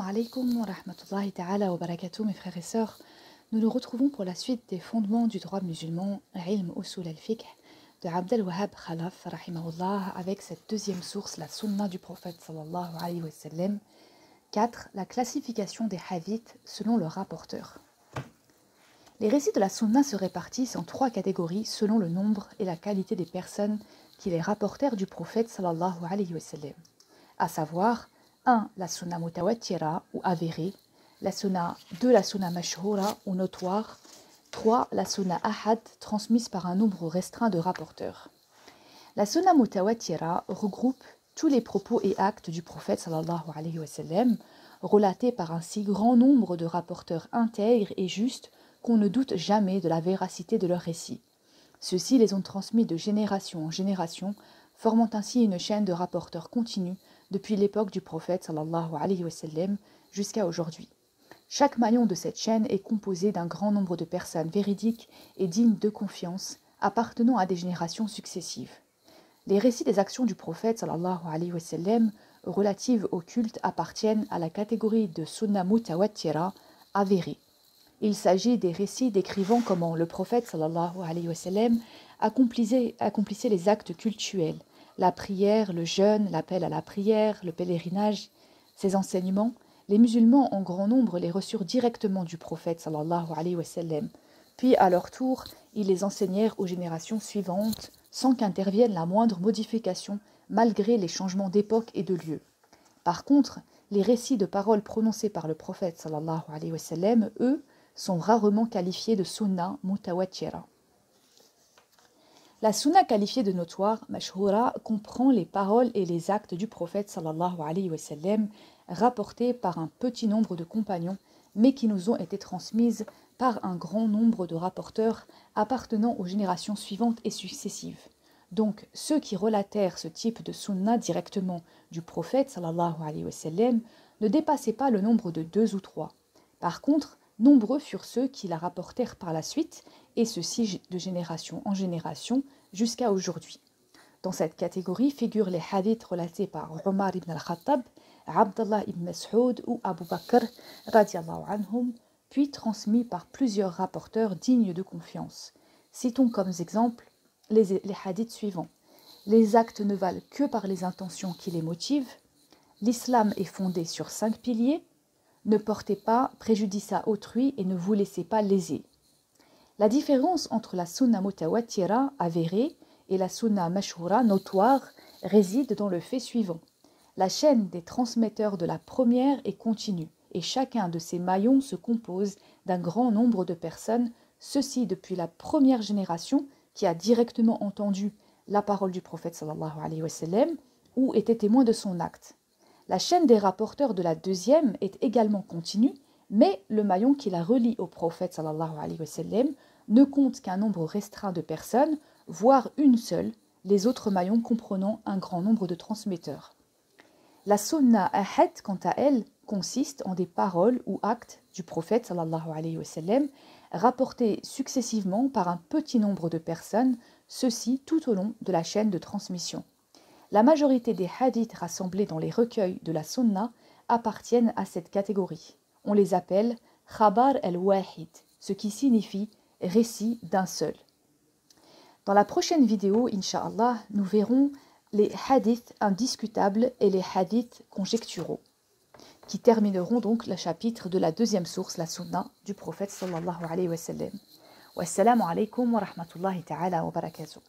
Alaykoum wa rahmatullahi ta'ala wa barakatuh, mes frères et sœurs. Nous nous retrouvons pour la suite des fondements du droit musulman, Ilm Usul al-Fiqh, de Abdel Wahhab Khalaf, rahimahullah, avec cette deuxième source, la sunna du prophète sallallahu alayhi wa sallam. 4. La classification des hadiths selon leur rapporteur. Les récits de la sunna se répartissent en 3 catégories selon le nombre et la qualité des personnes qui les rapportèrent du prophète sallallahu alayhi wa sallam. À savoir, 1. La sunna mutawattira ou avérée, 2. La sunna mashhura ou notoire, 3. La sunna ahad transmise par un nombre restreint de rapporteurs. La sunna mutawattira regroupe tous les propos et actes du prophète sallallahu alayhi wa sallam, relatés par un si grand nombre de rapporteurs intègres et justes qu'on ne doute jamais de la véracité de leurs récits. Ceux-ci les ont transmis de génération en génération, formant ainsi une chaîne de rapporteurs continue depuis l'époque du prophète sallallahu alayhi wa sallam jusqu'à aujourd'hui. Chaque maillon de cette chaîne est composé d'un grand nombre de personnes véridiques et dignes de confiance, appartenant à des générations successives. Les récits des actions du prophète sallallahu alayhi wa sallam relatives au culte appartiennent à la catégorie de sunna mutawattira avérée. Il s'agit des récits décrivant comment le prophète sallallahu alayhi wa sallam accomplissait les actes cultuels, la prière, le jeûne, l'appel à la prière, le pèlerinage. Ces enseignements, les musulmans en grand nombre les reçurent directement du prophète sallallahu alayhi wa sallam. Puis à leur tour, ils les enseignèrent aux générations suivantes sans qu'intervienne la moindre modification malgré les changements d'époque et de lieu. Par contre, les récits de paroles prononcés par le prophète sallallahu alayhi wa sallam, eux, sont rarement qualifiés de sunna mutawattira. La sunna qualifiée de notoire, mashhura, comprend les paroles et les actes du prophète sallallahu alayhi wa sallam rapportés par un petit nombre de compagnons, mais qui nous ont été transmises par un grand nombre de rapporteurs appartenant aux générations suivantes et successives. Donc, ceux qui relatèrent ce type de sunna directement du prophète sallallahu alayhi wa sallam ne dépassaient pas le nombre de 2 ou 3. Par contre, nombreux furent ceux qui la rapportèrent par la suite, et ceci de génération en génération jusqu'à aujourd'hui. Dans cette catégorie figurent les hadiths relatés par Omar ibn al-Khattab, Abdallah ibn Mas'ud ou Abu Bakr radiallahu anhum, puis transmis par plusieurs rapporteurs dignes de confiance. Citons comme exemple les hadiths suivants. Les actes ne valent que par les intentions qui les motivent. L'islam est fondé sur 5 piliers. Ne portez pas préjudice à autrui et ne vous laissez pas léser. La différence entre la sunna mutawattira avérée et la sunna mashhura notoire réside dans le fait suivant. La chaîne des transmetteurs de la première est continue et chacun de ces maillons se compose d'un grand nombre de personnes, ceci depuis la première génération qui a directement entendu la parole du prophète sallallahu alayhi wa sallam ou était témoin de son acte. La chaîne des rapporteurs de la deuxième est également continue, mais le maillon qui la relie au prophète sallallahu alayhi wa sallam ne compte qu'un nombre restreint de personnes, voire une seule, les autres maillons comprenant un grand nombre de transmetteurs. La sunna ahad, quant à elle, consiste en des paroles ou actes du prophète sallallahu alayhi wa sallam rapportés successivement par un petit nombre de personnes, ceci tout au long de la chaîne de transmission. La majorité des hadiths rassemblés dans les recueils de la sunna appartiennent à cette catégorie. On les appelle khabar al-wahid, ce qui signifie récit d'un seul. Dans la prochaine vidéo, incha'Allah, nous verrons les hadiths indiscutables et les hadiths conjecturaux, qui termineront donc le chapitre de la deuxième source, la sunna du prophète sallallahu alayhi wa sallam. Wassalamu alaykum wa rahmatullahi ta'ala wa barakatuh.